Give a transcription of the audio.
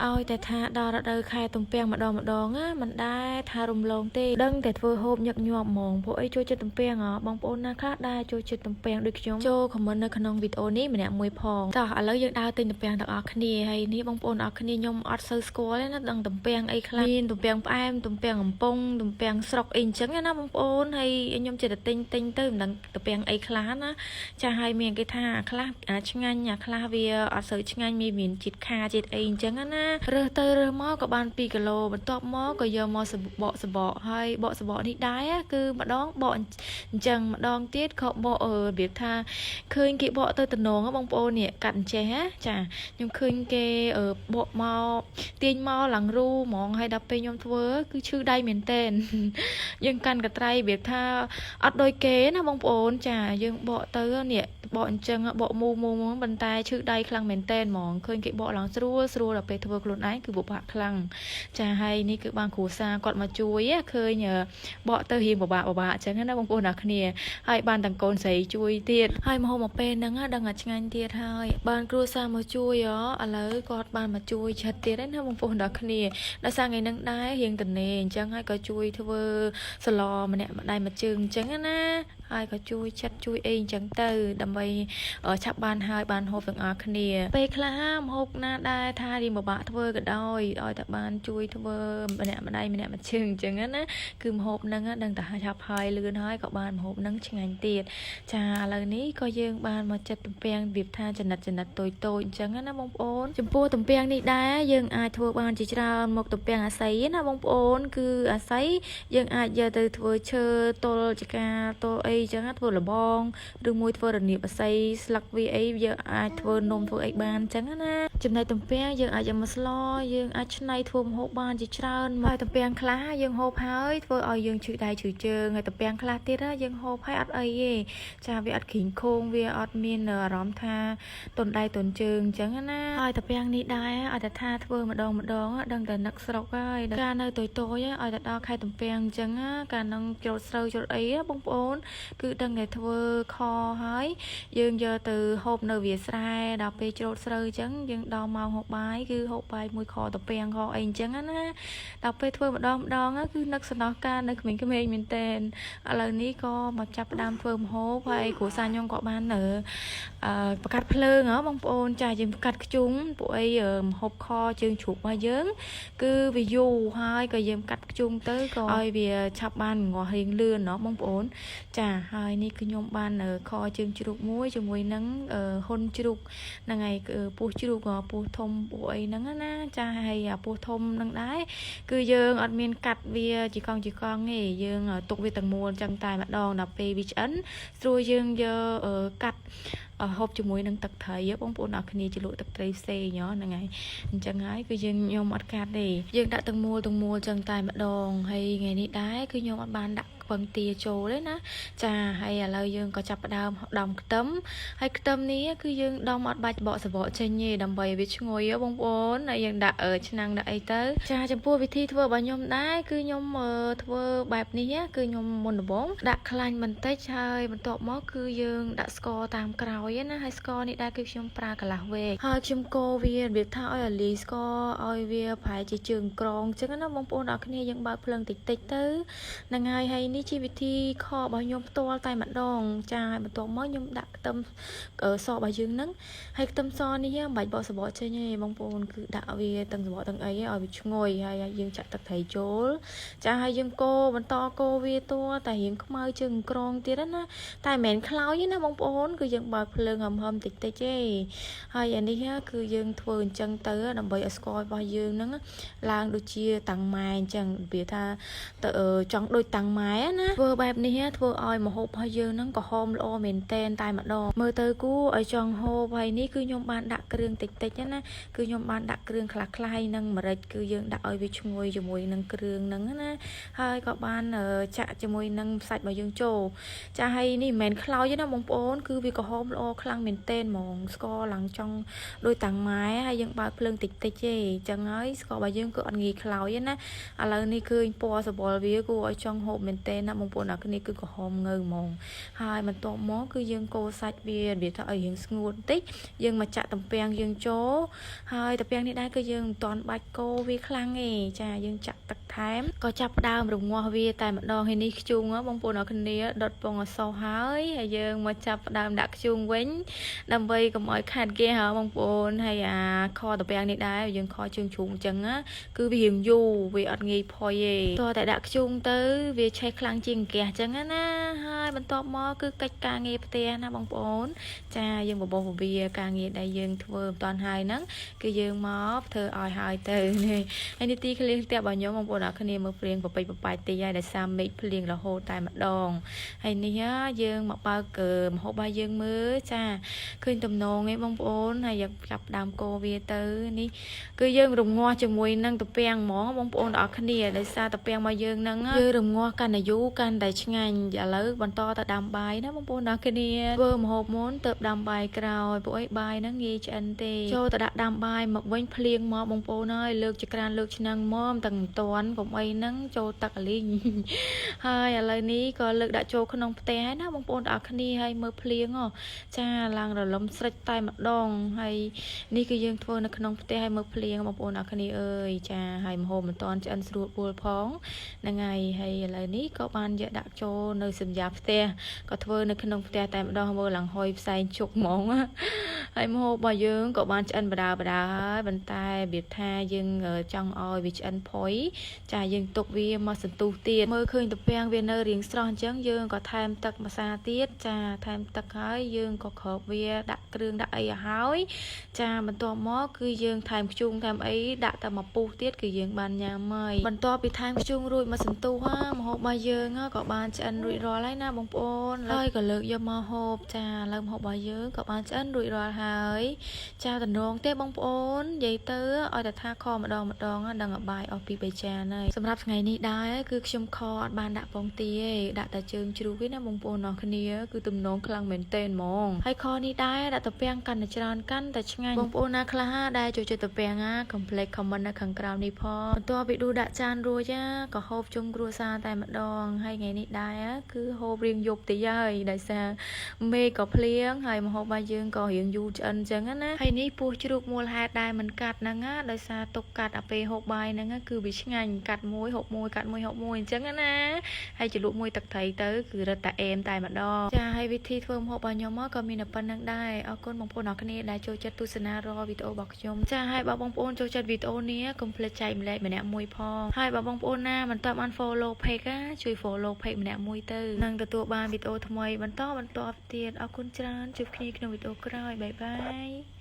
Ôiแต่ថាដល់រដូវខែទំពាំងម្ដងណាមិនដែរថារំលងទេដឹងតែធ្វើហូបញឹកញាប់ហ្មងពួកអីចូលចិត្តទំពាំងបងប្អូនណាខ្លះដែរចូលចិត្តទំពាំងដូចខ្ញុំចូលខមមិននៅក្នុងវីដេអូនេះម្នាក់មួយផងតោះឥឡូវយើងដើរទិញទំពាំងទាំងអស់គ្នាហើយនេះបងប្អូនអរគ្នាខ្ញុំអត់សូវស្គាល់ទេណាដឹងទំពាំងអីខ្លះមានទំពាំងផ្អែមទំពាំងកំប៉ុងទំពាំងស្រុកអីអញ្ចឹងណាបងប្អូនហើយខ្ញុំចិត្តតែទិញទៅមិនដឹងទំពាំងអីខ្លះណាចាហើយមានគេថាខ្លះឆ្ងាញ់ខ្លះវាអត់សូវឆ្ងាញ់មានជាតិខាជាតិអីអញ្ចឹងណារើសទៅរើសមកក៏បាន2គីឡូបន្ទាប់មកក៏យកមកបកសបកហើយបកសបកនេះដែរគឺម្ដងបកអញ្ចឹងម្ដងទៀតក៏បករបៀបថាឃើញគេបកទៅតំណងបងប្អូននេះកាត់អញ្ចេះចាខ្ញុំឃើញគេបកមកទាញមកឡើងរូហ្មងហើយដល់ពេលខ្ញុំធ្វើគឺឈឺដៃមែនតែនយើងកាន់កត្រៃរបៀបថាអត់ដូចគេណាបងប្អូនចាយើងបកទៅនេះបកអញ្ចឹងបកមូប៉ុន្តែឈឺដៃខ្លាំងមែនតែនហ្មងឃើញគេបកឡើងស្រួលដល់ពេលធ្វើខ្លួនឯងគឺពិបាកខ្លាំងចាហើយនេះគឺបានគ្រូសាគាត់មកជួយឃើញបកទៅរៀងពិបាកអញ្ចឹងណាបងប្អូនអ្នកគ្នាហើយបានទាំងកូនស្រីជួយទៀតហើយមកហូបមកពេលហ្នឹងដឹងតែឆ្ងាញ់ទៀតហើយបានគ្រូសាមកជួយឥឡូវគាត់បានមកជួយឆិតទៀតណាបងប្អូនអ្នកគ្នាដោយសារថ្ងៃហ្នឹងដែររៀងតនេអញ្ចឹងហើយក៏ជួយធ្វើសឡម្នាក់ម្ដាយមួយជើងអញ្ចឹងណាហើយក៏ជួយឆិតជួយអីអញ្ចឹងទៅដើម្បីឆាប់បានហើយបានហូបទាំងអស់គ្នាពេលខ្លះមហូបណាដែរថារៀងពិបាកធ្វើក៏ដោយឲ្យតែបានជួយធ្វើម្នាក់ម្ដាយម្នាក់មួយជើងអញ្ចឹងណាគឺមហូបហ្នឹងដឹងតែឆាប់ហើយលឿនហើយក៏បានមហូបហ្នឹងឆ្ងាញ់ទៀតចាឥឡូវនេះក៏យើងបានមកចិត្តទំពាំងរបៀបថាចំណិតតូចអញ្ចឹងណាបងប្អូនចំពោះទំពាំងនេះដែរយើងអាចធ្វើបានជាច្រើនមកទំពាំងអាស័យណាបងប្អូនគឺអាស័យយើងអាចយកទៅធ្វើឈើទល់ចកាទល់អីអញ្ចឹងធ្វើលបងឬមួយធ្វើរនៀបអាស័យស្លឹកវាអីយើងអាចធ្វើនំធ្វើអីបានអញ្ចឹងណាចំណែកទំពាំងយើងអាចយកមកស្លយើងអាចឆ្នៃធ្វើម្ហូបបានជាច្រើនមកទំពាំងខ្លះយើងហូបហើយធ្វើឲ្យយើងឈឺដៃឈឺជើងហើយទំពាំងខ្លះទៀតយើងហូបហើយអត់អីទេចាវាអត់គ្រីងខូងវាអត់មានអារម្មណ៍ថាទន់ដៃទន់ជើងអញ្ចឹងណាហើយទំពាំងនេះដែរអត់ថាធ្វើម្ដងដឹងតែនឹកស្រុកហើយកាលនៅតូចឲ្យតែដល់ខែទំពាំងអញ្ចឹងកាលនឹងច្រូតស្រូវច្រូតអីបងប្អូនគឺដឹងតែធ្វើខហើយយើងយកទៅហូបនៅវាស្រែដល់ពេលច្រូតស្រូវអញ្ចឹងយើងដល់ម៉ោងហូបបាយគឺហូបបាយមួយខទំពាំងខអីអញ្ចឹងណាដល់ពេលធ្វើម្ដងគឺនឹកសំណោះការនៅក្មេងៗមែនតែនឥឡូវនេះក៏មកចាប់ផ្ដើមធ្វើម្ហូបហើយគ្រូសាខ្ញុំក៏បានបង្កាត់ភ្លើងបងប្អូនចាយើងបង្កាត់ខ្ជុំពួកអីម្ហូបខជើងជ្រូករបស់យើងគឺវាយូរហើយក៏យើងកាត់ខ្ជុំទៅក៏ឲ្យវាឆាប់បានងាស់រៀងលឿនបងប្អូនចាហើយនេះគឺខ្ញុំបានខជើងជ្រូកមួយជាមួយនឹងហ៊ុនជ្រូកហ្នឹងហើយពោះជ្រូកពោះធំពោះអីហ្នឹងណាចាហើយពោះធំហ្នឹងដែរគឺយើងអត់មានកាត់វាជាកង់ទេយើងទុកវាទាំងមូលចឹងតែម្ដងដល់ពេលវាឆ្អិនស្រួលយើងយកកាត់ហូបជាមួយនឹងទឹកត្រីបងប្អូនអរគ្នាជាលក់ទឹកត្រីផ្សេងហ្នឹងហើយអញ្ចឹងហើយគឺខ្ញុំអត់កាត់ទេយើងដាក់ទាំងមូលចឹងតែម្ដងហើយថ្ងៃនេះដែរគឺខ្ញុំអត់បានដាក់ពងទាចូលទេណាចាហើយឥឡូវយើងក៏ចាប់ផ្ដើមដំខ្ទឹមហើយខ្ទឹមនេះគឺយើងដំអត់បាច់បកសបកចេញទេដើម្បីវាឈ្ងុយបងប្អូនហើយយើងដាក់ឆ្នាំងដាក់អីទៅចាចំពោះវិធីធ្វើរបស់ខ្ញុំដែរគឺខ្ញុំធ្វើបែបនេះគឺខ្ញុំមុនដំបូងដាក់ខ្លាញ់បន្តិចហើយបន្ទាប់មកគឺយើងដាក់ស្ករតាមក្រោយណាហើយស្ករនេះដែរគឺខ្ញុំប្រើកន្លះវែកហើយខ្ញុំកូរវារបៀបថាឲ្យអាលីស្ករឲ្យវាប្រហែលជាជើងក្រងអញ្ចឹងណាបងប្អូនអរគ្នាយើងបើកភ្លើងតិចទៅហ្នឹងហើយនេះជាវិធីខរបស់ខ្ញុំផ្ទាល់តែម្ដងចាបន្ទាប់មកខ្ញុំដាក់ខ្ទឹមសរបស់យើងហ្នឹងហើយខ្ទឹមសនេះមិនបាច់បកសបកចេញទេបងប្អូនគឺដាក់វាទាំងសបកទាំងអីឲ្យវាឈ្ងុយហើយយើងចាក់ទឹកត្រីចូលចាហើយយើងកូរបន្តកូរវាតួតែរៀងខ្មៅជើងក្រងទៀតណាតែមិនមែនខ្លោចទេណាបងប្អូនគឺយើងបើកភ្លើងហឹមតិចទេហើយអានេះគឺយើងធ្វើអញ្ចឹងទៅដើម្បីឲ្យស្កររបស់យើងហ្នឹងឡើងដូចជាតាំងម៉ែអញ្ចឹងវាថាទៅចង់ដូចតាំងម៉ែណាធ្វើបែបនេះធ្វើឲ្យម្ហូបរបស់យើងហ្នឹងក៏ហមល្អមែនតែនតែម្ដងមើលទៅគួរឲ្យចង់ហូបហើយនេះគឺខ្ញុំបានដាក់គ្រឿងតិចណាគឺខ្ញុំបានដាក់គ្រឿងខ្លះៗនិងម្រេចគឺយើងដាក់ឲ្យវាឈ្ងុយជាមួយនឹងគ្រឿងហ្នឹងណាហើយក៏បានចាក់ជាមួយនឹងសាច់របស់យើងចូលចាហើយនេះមិនមែនខ្លោចទេណាបងប្អូនគឺវាក៏ហមល្អខ្លាំងមែនតែនហ្មងស្ករឡើងចង់ដូចតាំងម៉ែហើយយើងបើកភ្លើងតិចទេអញ្ចឹងហើយស្កររបស់យើងគឺអត់ងាយខ្លោចទេណាឥឡូវនេះឃើញពណ៌សបល់វាគួរឲ្យចង់ហូបមែនតែ ណាបងប្អូនអ្នកគ្នាគឺក្រហមងើហ្មងហើយបន្ទាប់មកគឺយើងកូរសាច់វាថាឲ្យរៀងស្ងួតបន្តិចយើងមកចាក់ទំពាំងយើងចូលហើយទំពាំងនេះដែរគឺយើងមិនទាន់បាច់កូរវាខ្លាំងទេចាយើងចាក់ទឹកថែមក៏ចាប់ដើមរងាស់វាតែម្ដងហើយនេះខ្ជូងបងប្អូនអ្នកគ្នាដុតពងអសោហើយយើងមកចាប់ដើមដាក់ខ្ជូងវិញដើម្បីកុំឲ្យខាត់គេហ៎បងប្អូនហើយអាខទំពាំងនេះដែរយើងខជើងជ្រូកអញ្ចឹងណាគឺវារៀងយូរវាអត់ងាយផុយទេតតែដាក់ខ្ជូងទៅវាឆេះខ្លាំងជាងហ្គាសអញ្ចឹងណាហើយបន្ទាប់មកគឺកិច្ចការងារផ្ទះណាបងប្អូនចាយើងបបោសបបៀការងារដែលយើងធ្វើមិនតាន់ហើយហ្នឹងគឺយើងមកធ្វើឲ្យហើយទៅនេះហើយនីតិឃ្លៀងផ្ទះរបស់ខ្ញុំបងប្អូនអ្នកគ្នាមើលព្រៀងប្រពេចប្របាយតិចហើយដែលសាមេឃភ្លៀងរហូតតែម្ដងហើយនេះយើងមកបើកម្ហូបរបស់យើងមើលចាឃើញទំនងឯងបងប្អូនហើយយើងចាប់ដើមកោវាទៅនេះគឺយើងរងាស់ជាមួយនឹងទំពាំងហ្មងបងប្អូនអ្នកគ្នាដោយសារទំពាំងរបស់យើងហ្នឹងយើងរងាស់កាន់តែយូរកាន់តែឆ្ងាញ់ឥឡូវបន្តទៅដាំបាយណាបងប្អូនអ្នកគ្នាធ្វើម្ហូបមុនទៅដាំបាយក្រោយពួកអីបាយហ្នឹងងាយឆ្អិនទេចូលទៅដាក់ដាំបាយមកវិញភ្លៀងមកបងប្អូនហើយលើកចក្រានលើកឆ្នាំងមកទាំងមិនតាន់កុំអីហ្នឹងចូលទឹកអលីងហើយឥឡូវនេះក៏លើកដាក់ចូលក្នុងផ្ទះហើយណាបងប្អូនអ្នកគ្នាហើយមើលភ្លៀងចាឡើងរលំស្រិចតែម្ដងហើយនេះគឺយើងធ្វើនៅក្នុងផ្ទះហើយមើលភ្លៀងបងប្អូនអ្នកគ្នាអើយចាហើយម្ហូបមិនតាន់ឆ្អិនស្រួលពួលផងហ្នឹងហើយឥឡូវនេះក៏បានយកដាក់ចូលនៅសញ្ញាផ្ទះក៏ធ្វើនៅក្នុងផ្ទះតែម្ដងមើលឡើងហុយផ្សែងជុកហ្មងហើយម្ហូបរបស់យើងក៏បានឆ្អិនបដាហើយប៉ុន្តែរបៀបថាយើងចង់ឲ្យវាឆ្អិនផុយចាយើងទុកវាមកសន្ទុះទៀតមើលឃើញទំពាំងវានៅរាងស្រស់អញ្ចឹងយើងក៏ថែមទឹកម្សៅទៀតចាថែមទឹកហើយយើងក៏គ្របវាដាក់គ្រឿងដាក់អីឲ្យហើយចាបន្ទាប់មកគឺយើងថែមខ្ជូងថែមអីដាក់តែមកពុះទៀតគឺយើងបានញ៉ាំហើយបន្ទាប់ពីថែមខ្ជូងរួចមកសន្ទុះម្ហូបរបស់យើងក៏បានឆ្អិនរួចរាល់ហើយណាបងប្អូនហើយក៏លើកយកមកហូបចាលើកម្ហូបរបស់យើងក៏បានឆ្អិនរួចរាល់ហើយចាតំណងទេបងប្អូននិយាយទៅឲ្យតែថាខម្ដងដឹងឲ្យបាយអស់ពី3ចានហើយសម្រាប់ថ្ងៃនេះដែរគឺខ្ញុំខអត់បានដាក់ពងទាទេដាក់តែជើងជ្រូកទេណាបងប្អូនអរគ្នាគឺទំនងខ្លាំងមែនទែនហ្មងហើយខនេះដែរដាក់ទំពាំងកាន់តែច្រើនកាន់តែឆ្ងាញ់បងប្អូនណាខ្លះដែលចូលចិត្តទំពាំងកុំភ្លេច comment នៅខាងក្រោមនេះផងបន្ទាប់ពីដួសដាក់ចានរួចក៏ហូបជុំគ្រួសារតែម្ដងហើយថ្ងៃនេះដែរគឺហូបរៀងយប់តិចហើយដោយសារមេឃក៏ភ្លៀងហើយម្ហូបរបស់យើងក៏រៀងយូរឆ្អិនអញ្ចឹងណាហើយនេះពោះជ្រូកមូលហេតុដែរមិនកាត់ហ្នឹងដោយសារទុកកាត់អាពេលហូបបាយហ្នឹងគឺវាឆ្ងាញ់កាត់មួយហូបមួយកាត់មួយហូបមួយអញ្ចឹងណាហើយជ្រលក់មួយទឹកត្រីទៅគឺរឹតតែអែមតែម្ដងចាហើយវិធីធ្វើម្ហូបរបស់ខ្ញុំក៏មានតែប៉ុណ្្នឹងដែរអរគុណបងប្អូនអរគ្នាដែលចូលចិត្តទស្សនារាល់វីដេអូរបស់ខ្ញុំចាហើយបើបងប្អូនចូលចិត្តវីដេអូនេះកុំភ្លេចចែកម្លែកម្នាក់មួយផងហើយបើបងប្អូនណាមិនទាន់បាន follow page ជួយ follow page ម្នាក់មួយទៅនឹងទទួលបានវីដេអូថ្មីបន្តទៀតអរគុណច្រើនជួបគ្នាក្នុងវីដេអូក្រោយបាយបាយ